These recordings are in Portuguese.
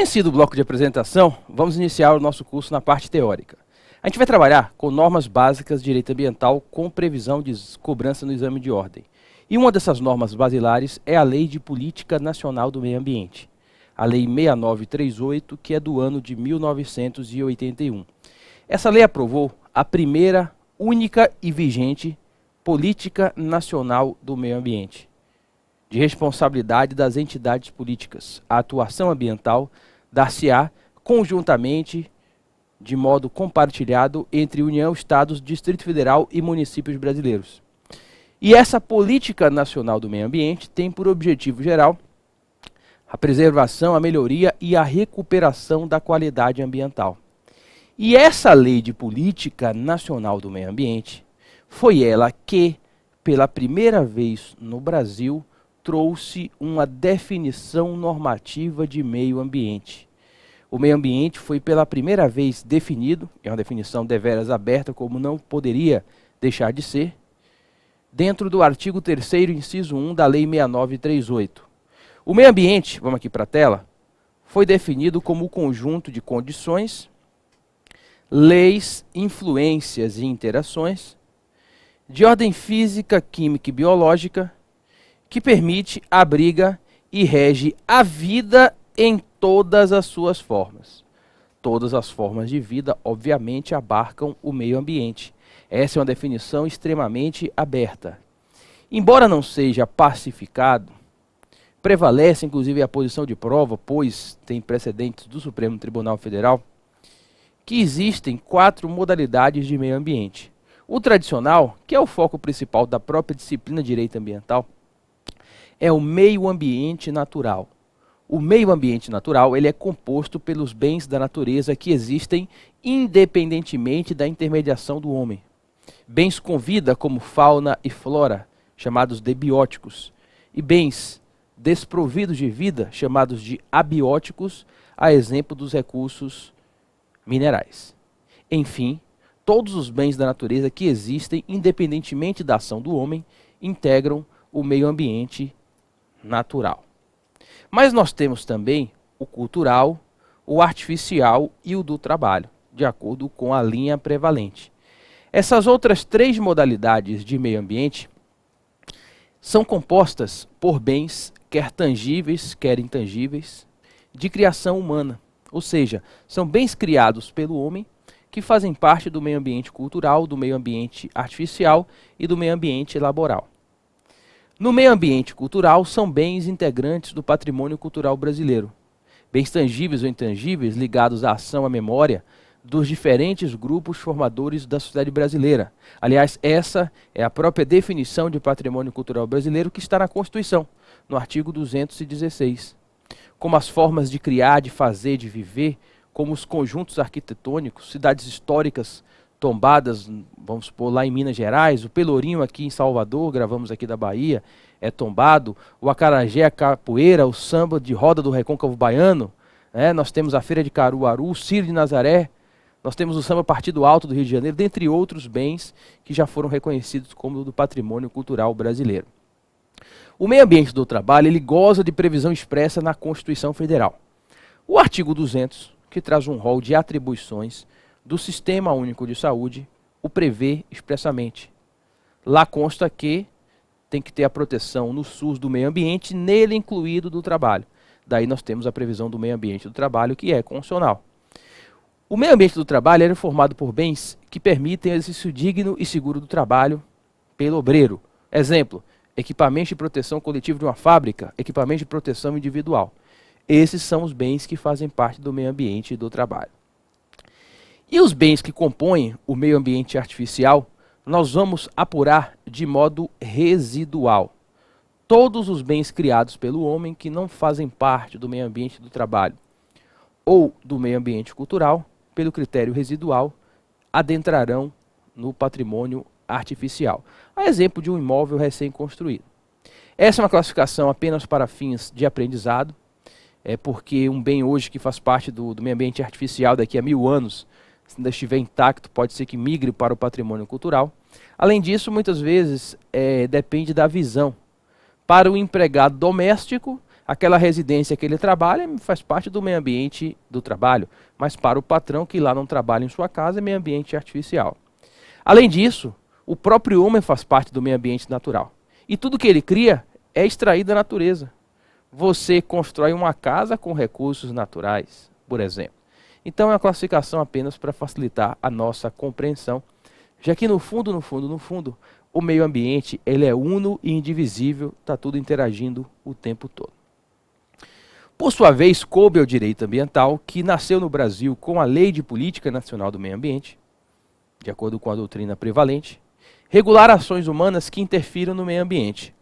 Vencido o bloco de apresentação, vamos iniciar o nosso curso na parte teórica. A gente vai trabalhar com normas básicas de direito ambiental com previsão de cobrança no exame de ordem. E uma dessas normas basilares é a Lei de Política Nacional do Meio Ambiente, a Lei 6938, que é do ano de 1981. Essa lei aprovou a primeira, única e vigente Política Nacional do Meio Ambiente, de responsabilidade das entidades políticas. A atuação ambiental dar-se-á conjuntamente, de modo compartilhado, entre União, Estados, Distrito Federal e municípios brasileiros. E essa Política Nacional do Meio Ambiente tem por objetivo geral a preservação, a melhoria e a recuperação da qualidade ambiental. E essa Lei de Política Nacional do Meio Ambiente foi ela que, pela primeira vez no Brasil, trouxe uma definição normativa de meio ambiente. O meio ambiente foi pela primeira vez definido, é uma definição deveras aberta, como não poderia deixar de ser, dentro do artigo 3º, inciso 1 da Lei 6938. O meio ambiente, vamos aqui para a tela, foi definido como o conjunto de condições, leis, influências e interações de ordem física, química e biológica que permite, abriga e rege a vida em todas as suas formas. Todas as formas de vida, obviamente, abarcam o meio ambiente. Essa é uma definição extremamente aberta. Embora não seja pacificado, prevalece inclusive a posição de prova, pois tem precedentes do Supremo Tribunal Federal, que existem 4 modalidades de meio ambiente. O tradicional, que é o foco principal da própria disciplina de direito ambiental, é o meio ambiente natural. O meio ambiente natural ele é composto pelos bens da natureza que existem independentemente da intermediação do homem. Bens com vida, como fauna e flora, chamados de bióticos, e bens desprovidos de vida, chamados de abióticos, a exemplo dos recursos minerais. Enfim, todos os bens da natureza que existem, independentemente da ação do homem, integram o meio ambiente natural. Mas nós temos também o cultural, o artificial e o do trabalho, de acordo com a linha prevalente. Essas outras 3 modalidades de meio ambiente são compostas por bens, quer tangíveis, quer intangíveis, de criação humana. Ou seja, são bens criados pelo homem que fazem parte do meio ambiente cultural, do meio ambiente artificial e do meio ambiente laboral. No meio ambiente cultural, são bens integrantes do patrimônio cultural brasileiro. Bens tangíveis ou intangíveis ligados à ação, à memória dos diferentes grupos formadores da sociedade brasileira. Aliás, essa é a própria definição de patrimônio cultural brasileiro que está na Constituição, no artigo 216. Como as formas de criar, de fazer, de viver, como os conjuntos arquitetônicos, cidades históricas tombadas, vamos supor, lá em Minas Gerais, o Pelourinho aqui em Salvador, gravamos aqui da Bahia, é tombado, o acarajé, a capoeira, o samba de roda do Recôncavo Baiano, nós temos a Feira de Caruaru, o Círio de Nazaré, nós temos o samba Partido Alto do Rio de Janeiro, dentre outros bens que já foram reconhecidos como do patrimônio cultural brasileiro. O meio ambiente do trabalho, ele goza de previsão expressa na Constituição Federal. O artigo 200, que traz um rol de atribuições do Sistema Único de Saúde, o prevê expressamente. Lá consta que tem que ter a proteção no SUS do meio ambiente, nele incluído do trabalho. Daí nós temos a previsão do meio ambiente do trabalho, que é constitucional. O meio ambiente do trabalho é formado por bens que permitem exercício digno e seguro do trabalho pelo obreiro. Exemplo, equipamento de proteção coletiva de uma fábrica, equipamento de proteção individual. Esses são os bens que fazem parte do meio ambiente do trabalho. E os bens que compõem o meio ambiente artificial, nós vamos apurar de modo residual. Todos os bens criados pelo homem que não fazem parte do meio ambiente do trabalho ou do meio ambiente cultural, pelo critério residual, adentrarão no patrimônio artificial. A exemplo de um imóvel recém-construído. Essa é uma classificação apenas para fins de aprendizado, porque um bem hoje que faz parte do meio ambiente artificial daqui a 1000 anos, se ainda estiver intacto, pode ser que migre para o patrimônio cultural. Além disso, muitas vezes depende da visão. Para o empregado doméstico, aquela residência que ele trabalha faz parte do meio ambiente do trabalho, mas para o patrão que lá não trabalha em sua casa é meio ambiente artificial. Além disso, o próprio homem faz parte do meio ambiente natural. E tudo que ele cria é extraído da natureza. Você constrói uma casa com recursos naturais, por exemplo. Então é uma classificação apenas para facilitar a nossa compreensão, já que no fundo, o meio ambiente ele é uno e indivisível, está tudo interagindo o tempo todo. Por sua vez, coube ao direito ambiental, que nasceu no Brasil com a Lei de Política Nacional do Meio Ambiente, de acordo com a doutrina prevalente, regular ações humanas que interfiram no meio ambiente.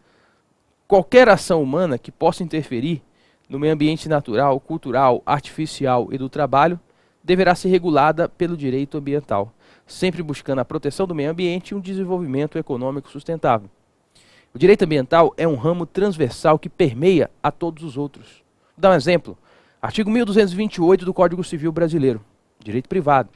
Qualquer ação humana que possa interferir no meio ambiente natural, cultural, artificial e do trabalho deverá ser regulada pelo direito ambiental, sempre buscando a proteção do meio ambiente e um desenvolvimento econômico sustentável. O direito ambiental é um ramo transversal que permeia a todos os outros. Vou dar um exemplo. Artigo 1228 do Código Civil Brasileiro, direito privado.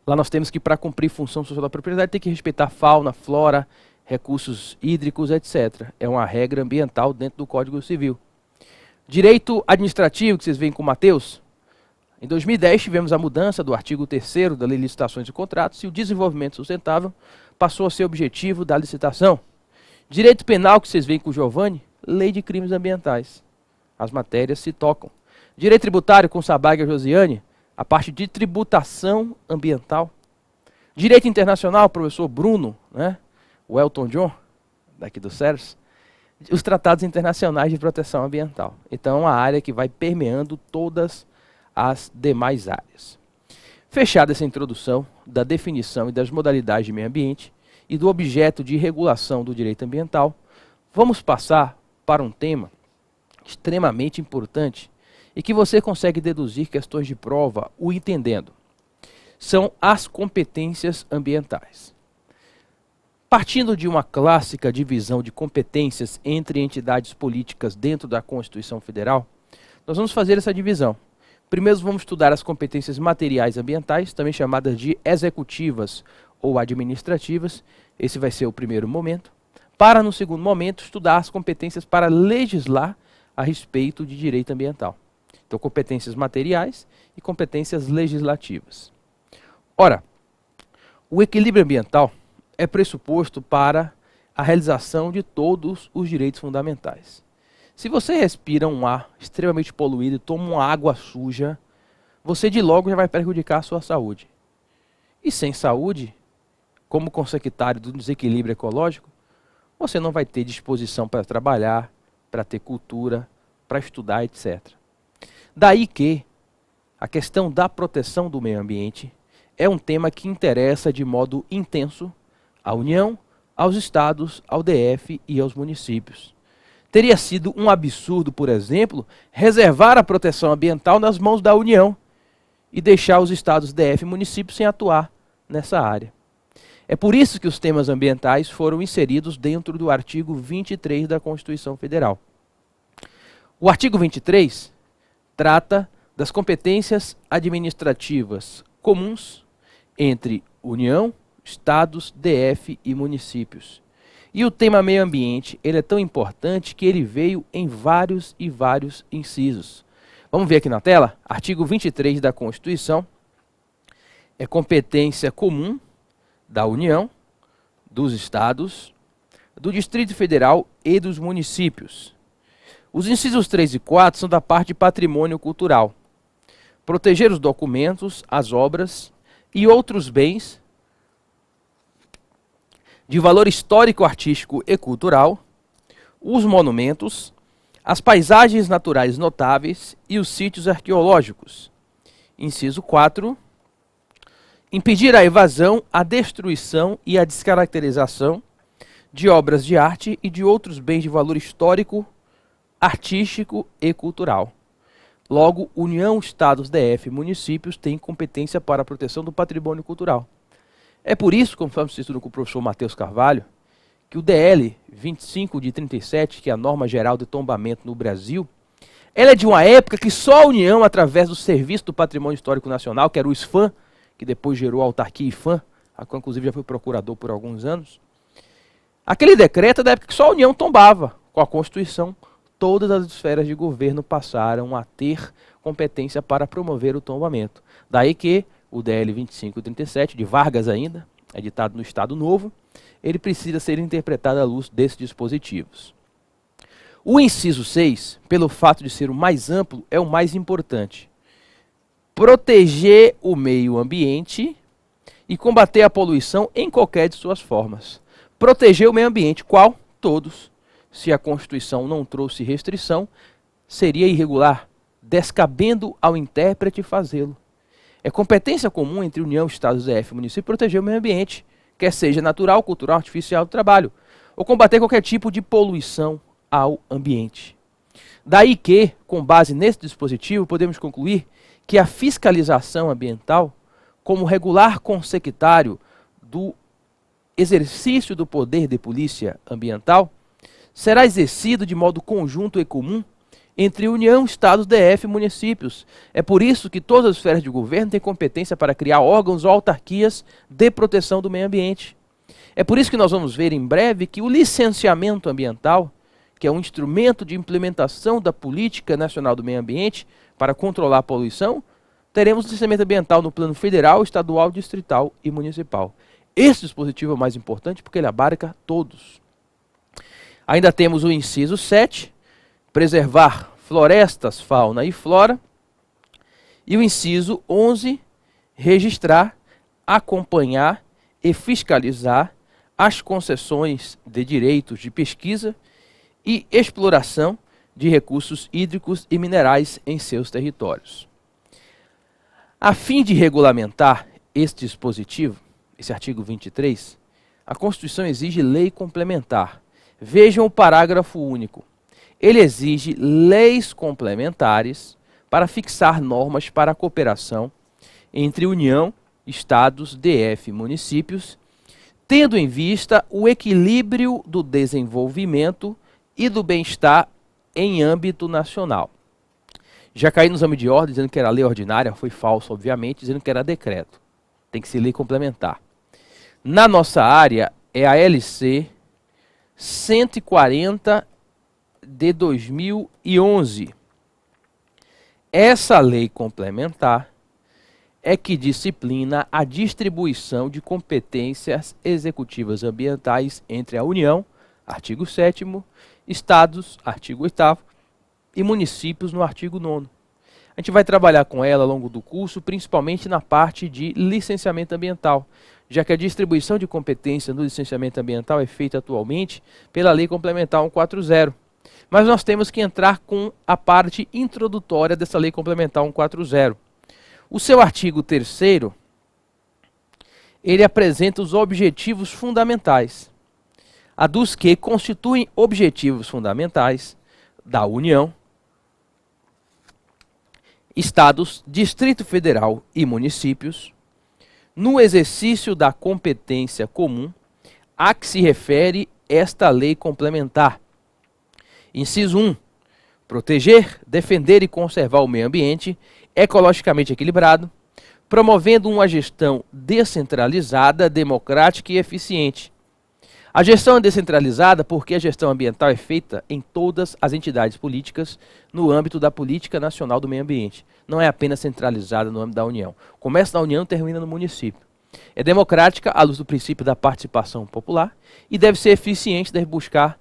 Lá nós temos que, para cumprir função social da propriedade, tem que respeitar fauna, flora, recursos hídricos, etc. É uma regra ambiental dentro do Código Civil. Direito administrativo, que vocês veem com o Matheus. Em 2010 tivemos a mudança do artigo 3º da Lei de Licitações e Contratos e o desenvolvimento sustentável passou a ser objetivo da licitação. Direito penal, que vocês veem com o Giovanni, Lei de Crimes Ambientais. As matérias se tocam. Direito tributário, com Sabag e a Josiane, a parte de tributação ambiental. Direito internacional, professor Bruno, né? O Elton John, daqui do CERS, os tratados internacionais de proteção ambiental. Então é uma área que vai permeando todas as demais áreas. Fechada essa introdução da definição e das modalidades de meio ambiente e do objeto de regulação do direito ambiental, vamos passar para um tema extremamente importante e que você consegue deduzir questões de prova o entendendo. São as competências ambientais. Partindo de uma clássica divisão de competências entre entidades políticas dentro da Constituição Federal, nós vamos fazer essa divisão. Primeiro vamos estudar as competências materiais ambientais, também chamadas de executivas ou administrativas. Esse vai ser o primeiro momento. Para, no segundo momento, estudar as competências para legislar a respeito de direito ambiental. Então, competências materiais e competências legislativas. Ora, o equilíbrio ambiental é pressuposto para a realização de todos os direitos fundamentais. Se você respira um ar extremamente poluído e toma uma água suja, você de logo já vai prejudicar a sua saúde. E sem saúde, como consecutário do desequilíbrio ecológico, você não vai ter disposição para trabalhar, para ter cultura, para estudar, etc. Daí que a questão da proteção do meio ambiente é um tema que interessa de modo intenso à União, aos estados, ao DF e aos municípios. Teria sido um absurdo, por exemplo, reservar a proteção ambiental nas mãos da União e deixar os estados, DF e municípios sem atuar nessa área. É por isso que os temas ambientais foram inseridos dentro do artigo 23 da Constituição Federal. O artigo 23 trata das competências administrativas comuns entre União, estados, DF e municípios. E o tema meio ambiente, ele é tão importante que ele veio em vários e vários incisos. Vamos ver aqui na tela? Artigo 23 da Constituição é competência comum da União, dos estados, do Distrito Federal e dos municípios. Os incisos 3 e 4 são da parte de patrimônio cultural. Proteger os documentos, as obras e outros bens de valor histórico, artístico e cultural, os monumentos, as paisagens naturais notáveis e os sítios arqueológicos. Inciso 4. Impedir a evasão, a destruição e a descaracterização de obras de arte e de outros bens de valor histórico, artístico e cultural. Logo, União, Estados, DF e municípios têm competência para a proteção do patrimônio cultural. É por isso, conforme se estuda com o professor Matheus Carvalho, que o DL 25 de 37, que é a norma geral de tombamento no Brasil, ela é de uma época que só a União, através do Serviço do Patrimônio Histórico Nacional, que era o SFAM, que depois gerou a autarquia IFAM, a qual inclusive já foi procurador por alguns anos, aquele decreto é da época que só a União tombava com a Constituição todas as esferas de governo passaram a ter competência para promover o tombamento. Daí que o DL 2537, de Vargas ainda, editado no Estado Novo, ele precisa ser interpretado à luz desses dispositivos. O inciso 6, pelo fato de ser o mais amplo, é o mais importante. Proteger o meio ambiente e combater a poluição em qualquer de suas formas. Proteger o meio ambiente, qual? Todos. Se a Constituição não trouxe restrição, seria irregular, descabendo ao intérprete fazê-lo. É competência comum entre União, Estados, DF e município proteger o meio ambiente, quer seja natural, cultural, artificial, do trabalho, ou combater qualquer tipo de poluição ao ambiente. Daí que, com base nesse dispositivo, podemos concluir que a fiscalização ambiental, como regular consectário do exercício do poder de polícia ambiental, será exercido de modo conjunto e comum entre União, Estados, DF e municípios. É por isso que todas as esferas de governo têm competência para criar órgãos ou autarquias de proteção do meio ambiente. É por isso que nós vamos ver em breve que o licenciamento ambiental, que é um instrumento de implementação da Política Nacional do Meio Ambiente para controlar a poluição, teremos licenciamento ambiental no plano federal, estadual, distrital e municipal. Esse dispositivo é o mais importante porque ele abarca todos. Ainda temos o inciso 7, preservar florestas, fauna e flora. E o inciso 11, registrar, acompanhar e fiscalizar as concessões de direitos de pesquisa e exploração de recursos hídricos e minerais em seus territórios. A fim de regulamentar este dispositivo, esse artigo 23, a Constituição exige lei complementar. Vejam o parágrafo único. Ele exige leis complementares para fixar normas para a cooperação entre União, Estados, DF e municípios, tendo em vista o equilíbrio do desenvolvimento e do bem-estar em âmbito nacional. Já caí no exame de ordem dizendo que era lei ordinária, foi falso, obviamente, dizendo que era decreto. Tem que ser lei complementar. Na nossa área, é a LC 140 de 2011. Essa lei complementar é que disciplina a distribuição de competências executivas ambientais entre a União, artigo 7º, Estados, artigo 8º, e municípios no artigo 9º. A gente vai trabalhar com ela ao longo do curso, principalmente na parte de licenciamento ambiental, já que a distribuição de competência no licenciamento ambiental é feita atualmente pela Lei Complementar 140. Mas nós temos que entrar com a parte introdutória dessa Lei Complementar 140. O seu artigo 3º, ele apresenta os objetivos fundamentais, a dos que constituem objetivos fundamentais da União, Estados, Distrito Federal e municípios, no exercício da competência comum a que se refere esta lei complementar. Inciso 1. Proteger, defender e conservar o meio ambiente ecologicamente equilibrado, promovendo uma gestão descentralizada, democrática e eficiente. A gestão é descentralizada porque a gestão ambiental é feita em todas as entidades políticas no âmbito da Política Nacional do Meio Ambiente. Não é apenas centralizada no âmbito da União. Começa na União e termina no município. É democrática à luz do princípio da participação popular e deve ser eficiente, deve buscar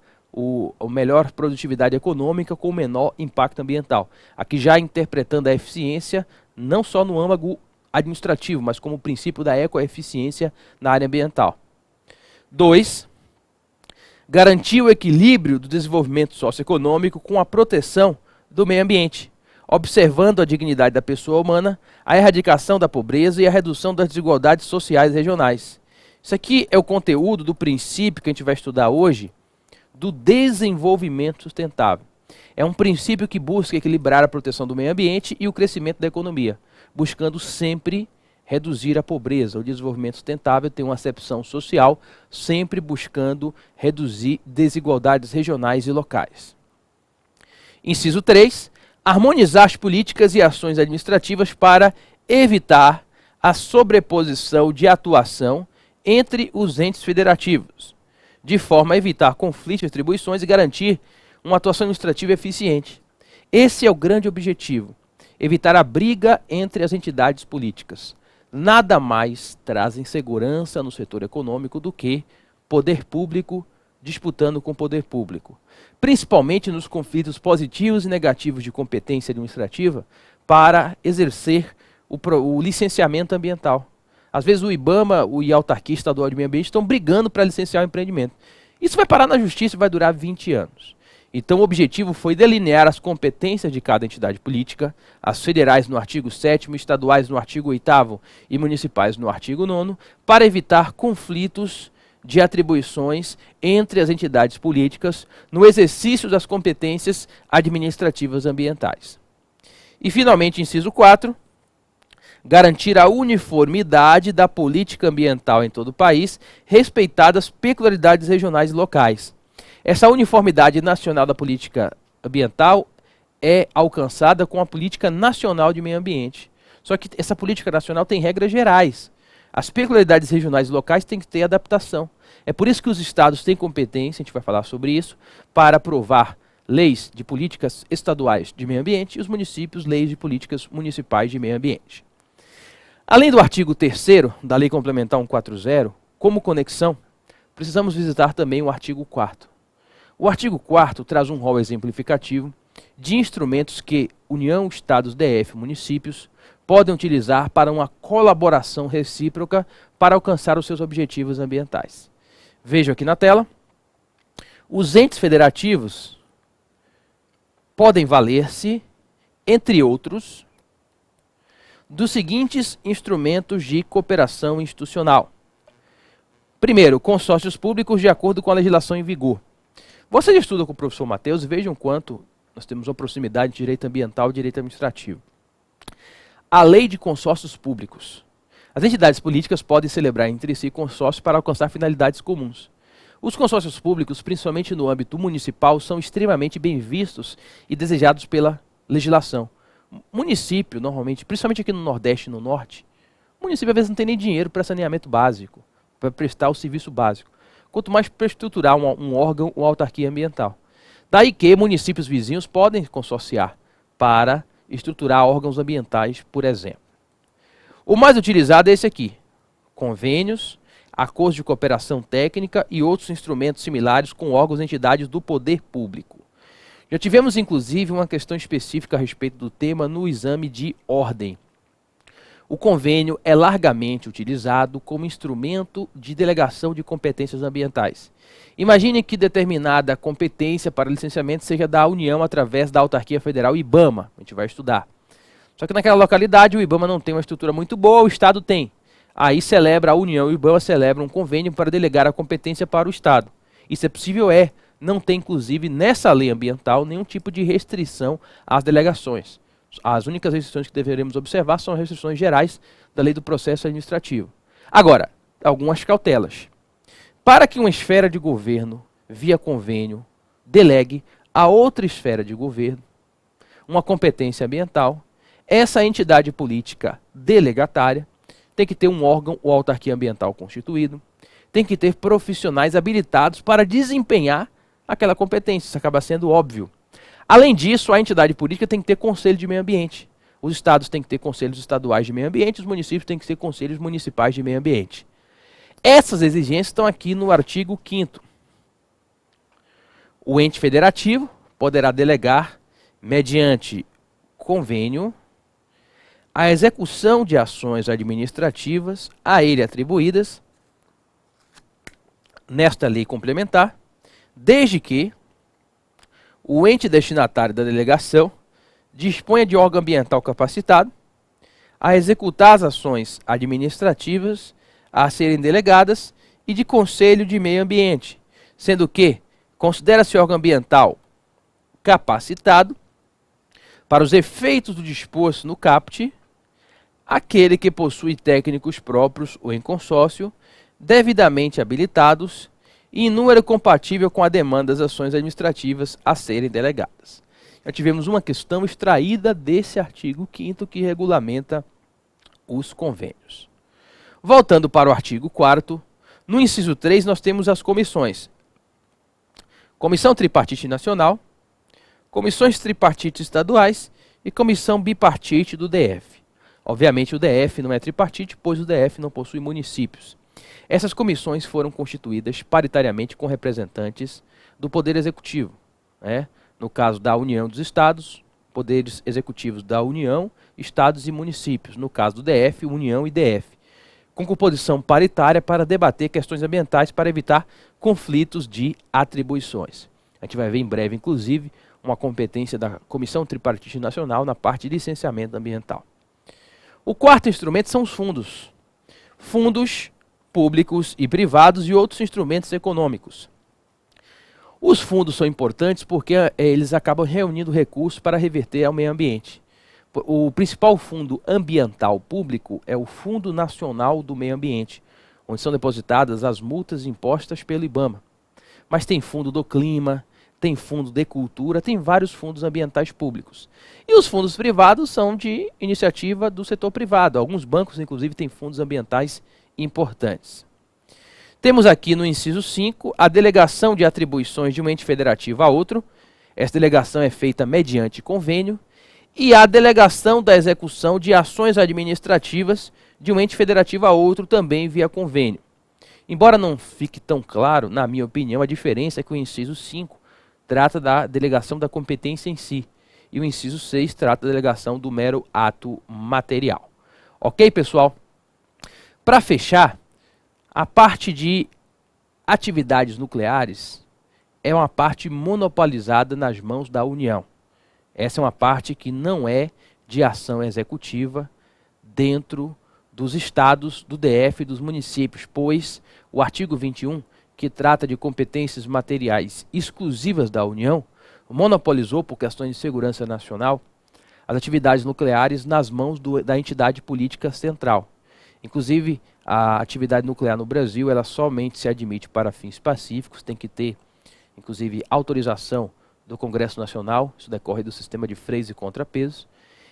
a melhor produtividade econômica com o menor impacto ambiental. Aqui já interpretando a eficiência não só no âmbito administrativo, mas como o princípio da ecoeficiência na área ambiental. 2. Garantir o equilíbrio do desenvolvimento socioeconômico com a proteção do meio ambiente, observando a dignidade da pessoa humana, a erradicação da pobreza e a redução das desigualdades sociais e regionais. Isso aqui é o conteúdo do princípio que a gente vai estudar hoje, do desenvolvimento sustentável. É um princípio que busca equilibrar a proteção do meio ambiente e o crescimento da economia, buscando sempre reduzir a pobreza. O desenvolvimento sustentável tem uma acepção social, sempre buscando reduzir desigualdades regionais e locais. Inciso 3. Harmonizar as políticas e ações administrativas para evitar a sobreposição de atuação entre os entes federativos, de forma a evitar conflitos de atribuições e garantir uma atuação administrativa eficiente. Esse é o grande objetivo, evitar a briga entre as entidades políticas. Nada mais traz insegurança no setor econômico do que poder público disputando com poder público, principalmente nos conflitos positivos e negativos de competência administrativa para exercer o licenciamento ambiental. Às vezes o IBAMA e a autarquia estadual de meio ambiente estão brigando para licenciar o empreendimento. Isso vai parar na justiça e vai durar 20 anos. Então o objetivo foi delinear as competências de cada entidade política, as federais no artigo 7º, estaduais no artigo 8º e municipais no artigo 9º, para evitar conflitos de atribuições entre as entidades políticas no exercício das competências administrativas ambientais. E finalmente, inciso 4, garantir a uniformidade da política ambiental em todo o país, respeitadas as peculiaridades regionais e locais. Essa uniformidade nacional da política ambiental é alcançada com a política nacional de meio ambiente. Só que essa política nacional tem regras gerais. As peculiaridades regionais e locais têm que ter adaptação. É por isso que os estados têm competência, a gente vai falar sobre isso, para aprovar leis de políticas estaduais de meio ambiente e os municípios, leis de políticas municipais de meio ambiente. Além do artigo 3º da Lei Complementar 140, como conexão, precisamos visitar também o artigo 4º. O artigo 4º traz um rol exemplificativo de instrumentos que União, Estados, DF, municípios podem utilizar para uma colaboração recíproca para alcançar os seus objetivos ambientais. Vejo aqui na tela. Os entes federativos podem valer-se, entre outros, dos seguintes instrumentos de cooperação institucional. Primeiro, consórcios públicos de acordo com a legislação em vigor. Vocês estudam com o professor Matheus e vejam quanto nós temos uma proximidade de direito ambiental e direito administrativo. A lei de consórcios públicos. As entidades políticas podem celebrar entre si consórcios para alcançar finalidades comuns. Os consórcios públicos, principalmente no âmbito municipal, são extremamente bem vistos e desejados pela legislação. Município, normalmente, principalmente aqui no Nordeste e no Norte, o município às vezes não tem nem dinheiro para saneamento básico, para prestar o serviço básico. Quanto mais para estruturar um órgão ou autarquia ambiental. Daí que municípios vizinhos podem consorciar para estruturar órgãos ambientais, por exemplo. O mais utilizado é esse aqui: convênios, acordos de cooperação técnica e outros instrumentos similares com órgãos e entidades do poder público. Já tivemos, inclusive, uma questão específica a respeito do tema no exame de ordem. O convênio é largamente utilizado como instrumento de delegação de competências ambientais. Imagine que determinada competência para licenciamento seja da União através da autarquia federal IBAMA. A gente vai estudar. Só que naquela localidade o IBAMA não tem uma estrutura muito boa, o Estado tem. Aí celebra a União e o IBAMA celebra um convênio para delegar a competência para o Estado. Isso é possível? É. Não tem, inclusive, nessa lei ambiental, nenhum tipo de restrição às delegações. As únicas restrições que deveremos observar são as restrições gerais da lei do processo administrativo. Agora, algumas cautelas. Para que uma esfera de governo, via convênio, delegue a outra esfera de governo uma competência ambiental, essa entidade política delegatária tem que ter um órgão ou autarquia ambiental constituído, tem que ter profissionais habilitados para desempenhar aquela competência. Isso acaba sendo óbvio. Além disso, a entidade política tem que ter conselho de meio ambiente. Os estados têm que ter conselhos estaduais de meio ambiente, os municípios têm que ter conselhos municipais de meio ambiente. Essas exigências estão aqui no artigo 5º. O ente federativo poderá delegar, mediante convênio, a execução de ações administrativas a ele atribuídas nesta lei complementar, desde que o ente destinatário da delegação disponha de órgão ambiental capacitado a executar as ações administrativas a serem delegadas e de conselho de meio ambiente, sendo que considera-se órgão ambiental capacitado para os efeitos do disposto no caput aquele que possui técnicos próprios ou em consórcio, devidamente habilitados e em número compatível com a demanda das ações administrativas a serem delegadas. Já tivemos uma questão extraída desse artigo 5º que regulamenta os convênios. Voltando para o artigo 4º, no inciso 3 nós temos as comissões. Comissão Tripartite Nacional, comissões tripartites estaduais e comissão bipartite do DF. Obviamente o DF não é tripartite, pois o DF não possui municípios. Essas comissões foram constituídas paritariamente com representantes do Poder Executivo, né? No caso da União dos Estados, poderes executivos da União, Estados e municípios. No caso do DF, União e DF. Com composição paritária para debater questões ambientais para evitar conflitos de atribuições. A gente vai ver em breve, inclusive, uma competência da Comissão Tripartite Nacional na parte de licenciamento ambiental. O quarto instrumento são os fundos. Fundos públicos e privados e outros instrumentos econômicos. Os fundos são importantes porque eles acabam reunindo recursos para reverter ao meio ambiente. O principal fundo ambiental público é o Fundo Nacional do Meio Ambiente, onde são depositadas as multas impostas pelo IBAMA. Mas tem fundo do clima, tem fundo de cultura, tem vários fundos ambientais públicos. E os fundos privados são de iniciativa do setor privado. Alguns bancos, inclusive, têm fundos ambientais importantes. Temos aqui no inciso 5 a delegação de atribuições de um ente federativo a outro. Essa delegação é feita mediante convênio. E a delegação da execução de ações administrativas de um ente federativo a outro também via convênio. Embora não fique tão claro, na minha opinião, a diferença é que o inciso 5 trata da delegação da competência em si. E o inciso 6 trata da delegação do mero ato material. Ok, pessoal? Para fechar, a parte de atividades nucleares é uma parte monopolizada nas mãos da União. Essa é uma parte que não é de ação executiva dentro dos estados, do DF e dos municípios, pois o artigo 21, que trata de competências materiais exclusivas da União, monopolizou, por questões de segurança nacional, as atividades nucleares nas mãos da entidade política central. Inclusive, a atividade nuclear no Brasil, ela somente se admite para fins pacíficos, tem que ter, inclusive, autorização do Congresso Nacional, isso decorre do sistema de freios e contrapesos,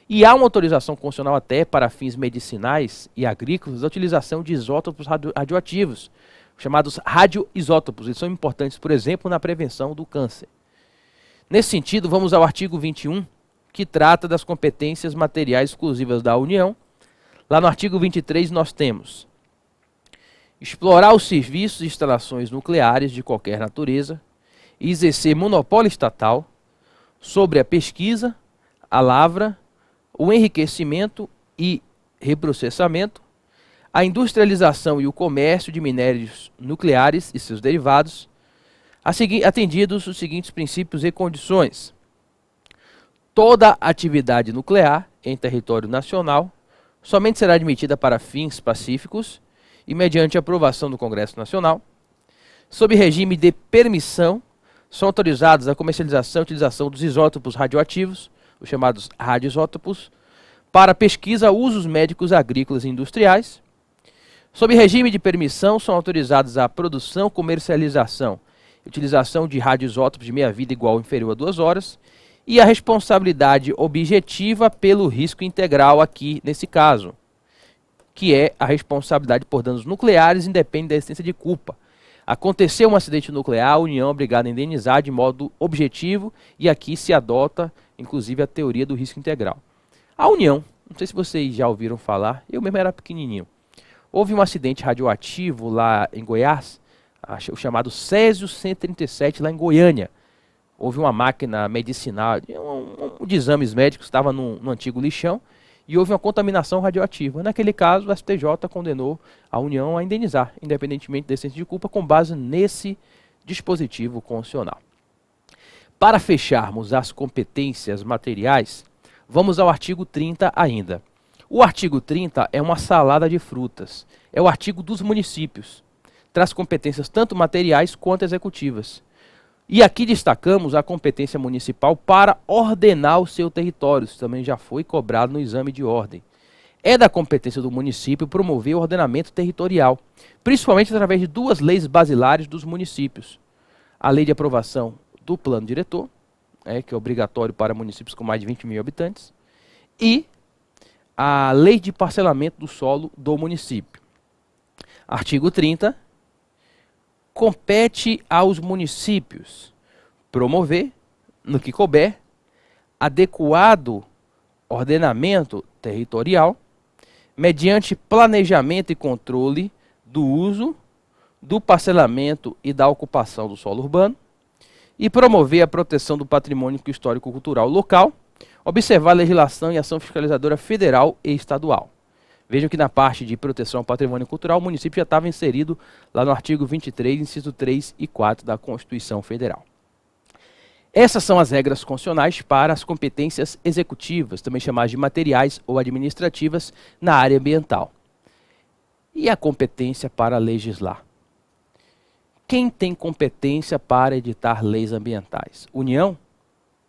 e há uma autorização constitucional até para fins medicinais e agrícolas, a utilização de isótopos radioativos, chamados radioisótopos. Eles são importantes, por exemplo, na prevenção do câncer. Nesse sentido, vamos ao artigo 21, que trata das competências materiais exclusivas da União. Lá no artigo 23 nós temos explorar os serviços e instalações nucleares de qualquer natureza e exercer monopólio estatal sobre a pesquisa, a lavra, o enriquecimento e reprocessamento, a industrialização e o comércio de minérios nucleares e seus derivados, atendidos os seguintes princípios e condições. Toda atividade nuclear em território nacional somente será admitida para fins pacíficos e mediante aprovação do Congresso Nacional. Sob regime de permissão, são autorizados a comercialização e utilização dos isótopos radioativos, os chamados radioisótopos, para pesquisa, usos médicos, agrícolas e industriais. Sob regime de permissão, são autorizados a produção, comercialização e utilização de radioisótopos de meia-vida igual ou inferior a 2 horas, e a responsabilidade objetiva pelo risco integral aqui nesse caso, que é a responsabilidade por danos nucleares independente da existência de culpa. Aconteceu um acidente nuclear, a União é obrigada a indenizar de modo objetivo e aqui se adota, inclusive, a teoria do risco integral. A União, não sei se vocês já ouviram falar, eu mesmo era pequenininho. Houve um acidente radioativo lá em Goiás, o chamado Césio 137 lá em Goiânia. Houve uma máquina medicinal, de exames médicos, estava no antigo lixão, e houve uma contaminação radioativa. Naquele caso, o STJ condenou a União a indenizar, independentemente da existência de culpa, com base nesse dispositivo constitucional. Para fecharmos as competências materiais, vamos ao artigo 30 ainda. O artigo 30 é uma salada de frutas. É o artigo dos municípios. Traz competências tanto materiais quanto executivas. E aqui destacamos a competência municipal para ordenar o seu território. Isso também já foi cobrado no exame de ordem. É da competência do município promover o ordenamento territorial, principalmente através de 2 leis basilares dos municípios. A lei de aprovação do plano diretor, que é obrigatório para municípios com mais de 20 mil habitantes, e a lei de parcelamento do solo do município. Artigo 30. Compete aos municípios promover, no que couber, adequado ordenamento territorial, mediante planejamento e controle do uso, do parcelamento e da ocupação do solo urbano, e promover a proteção do patrimônio histórico-cultural local, observar a legislação e ação fiscalizadora federal e estadual. Vejam que na parte de proteção ao patrimônio cultural, o município já estava inserido lá no artigo 23, inciso 3 e 4 da Constituição Federal. Essas são as regras constitucionais para as competências executivas, também chamadas de materiais ou administrativas, na área ambiental. E a competência para legislar? Quem tem competência para editar leis ambientais? União?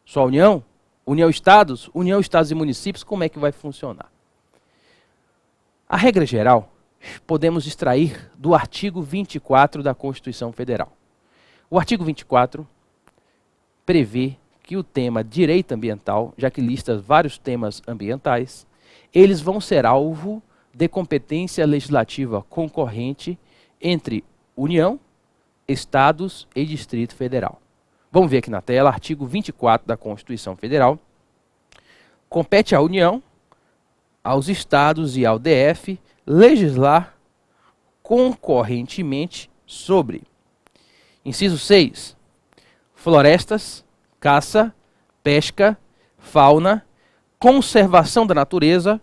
Só a União? União Estados? União Estados e municípios? Como é que vai funcionar? A regra geral podemos extrair do artigo 24 da Constituição Federal. O artigo 24 prevê que o tema direito ambiental, já que lista vários temas ambientais, eles vão ser alvo de competência legislativa concorrente entre União, Estados e Distrito Federal. Vamos ver aqui na tela, artigo 24 da Constituição Federal. Compete à União, aos Estados e ao DF legislar concorrentemente sobre: inciso 6, florestas, caça, pesca, fauna, conservação da natureza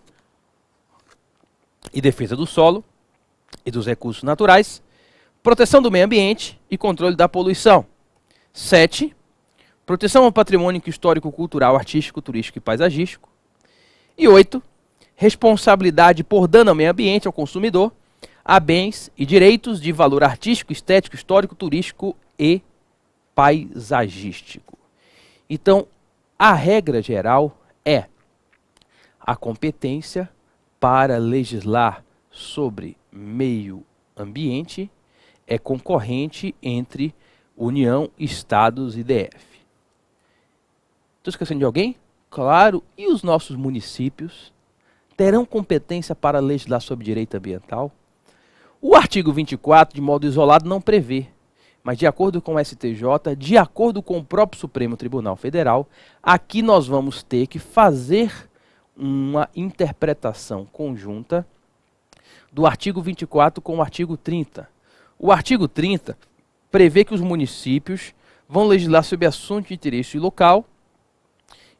e defesa do solo e dos recursos naturais, proteção do meio ambiente e controle da poluição. 7, proteção ao patrimônio histórico, cultural, artístico, turístico e paisagístico. E 8, responsabilidade por dano ao meio ambiente, ao consumidor, a bens e direitos de valor artístico, estético, histórico, turístico e paisagístico. Então, a regra geral é a competência para legislar sobre meio ambiente é concorrente entre União, Estados e DF. Estou esquecendo de alguém? Claro, e os nossos municípios terão competência para legislar sobre direito ambiental? O artigo 24, de modo isolado, não prevê, mas de acordo com o STJ, de acordo com o próprio Supremo Tribunal Federal, aqui nós vamos ter que fazer uma interpretação conjunta do artigo 24 com o artigo 30. O artigo 30 prevê que os municípios vão legislar sobre assuntos de interesse local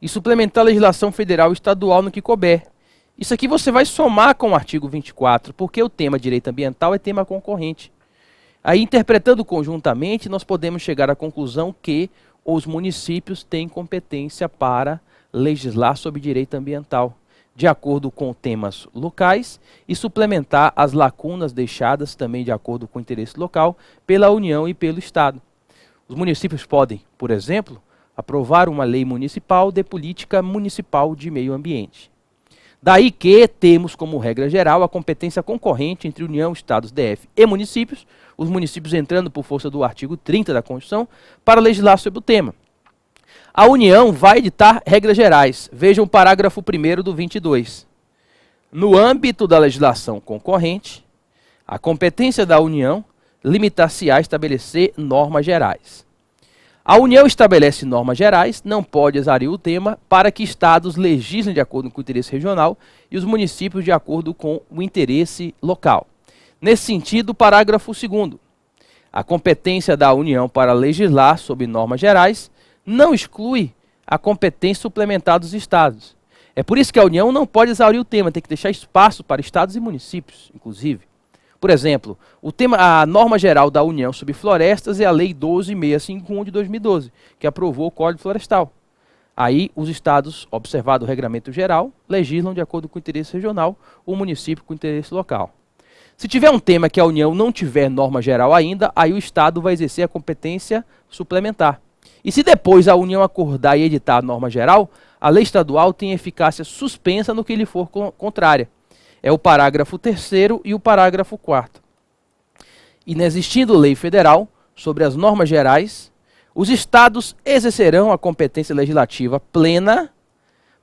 e suplementar a legislação federal e estadual no que couber. Isso aqui você vai somar com o artigo 24, porque o tema direito ambiental é tema concorrente. Aí, interpretando conjuntamente, nós podemos chegar à conclusão que os municípios têm competência para legislar sobre direito ambiental, de acordo com temas locais, e suplementar as lacunas deixadas também de acordo com o interesse local pela União e pelo Estado. Os municípios podem, por exemplo, aprovar uma lei municipal de política municipal de meio ambiente. Daí que temos como regra geral a competência concorrente entre União, Estados, DF e municípios, os municípios entrando por força do artigo 30 da Constituição, para legislar sobre o tema. A União vai editar regras gerais. Vejam o parágrafo 1º do 22. No âmbito da legislação concorrente, a competência da União limitar-se-á a estabelecer normas gerais. A União estabelece normas gerais, não pode exaurir o tema, para que estados legislem de acordo com o interesse regional e os municípios de acordo com o interesse local. Nesse sentido, o parágrafo 2º. A competência da União para legislar sobre normas gerais não exclui a competência suplementar dos estados. É por isso que a União não pode exaurir o tema, tem que deixar espaço para estados e municípios, inclusive. Por exemplo, a norma geral da União sobre florestas é a Lei 12.651 de 2012, que aprovou o Código Florestal. Aí, os estados, observado o regramento geral, legislam de acordo com o interesse regional, o município com o interesse local. Se tiver um tema que a União não tiver norma geral ainda, aí o estado vai exercer a competência suplementar. E se depois a União acordar e editar a norma geral, a lei estadual tem eficácia suspensa no que lhe for contrária. É o parágrafo 3º e o parágrafo 4º. Inexistindo lei federal sobre as normas gerais, os estados exercerão a competência legislativa plena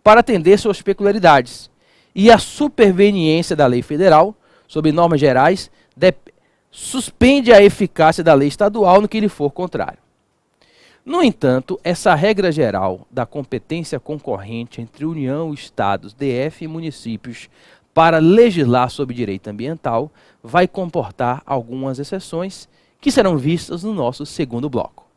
para atender suas peculiaridades. E a superveniência da lei federal sobre normas gerais suspende a eficácia da lei estadual no que lhe for contrário. No entanto, essa regra geral da competência concorrente entre União, Estados, DF e municípios para legislar sobre direito ambiental vai comportar algumas exceções que serão vistas no nosso segundo bloco.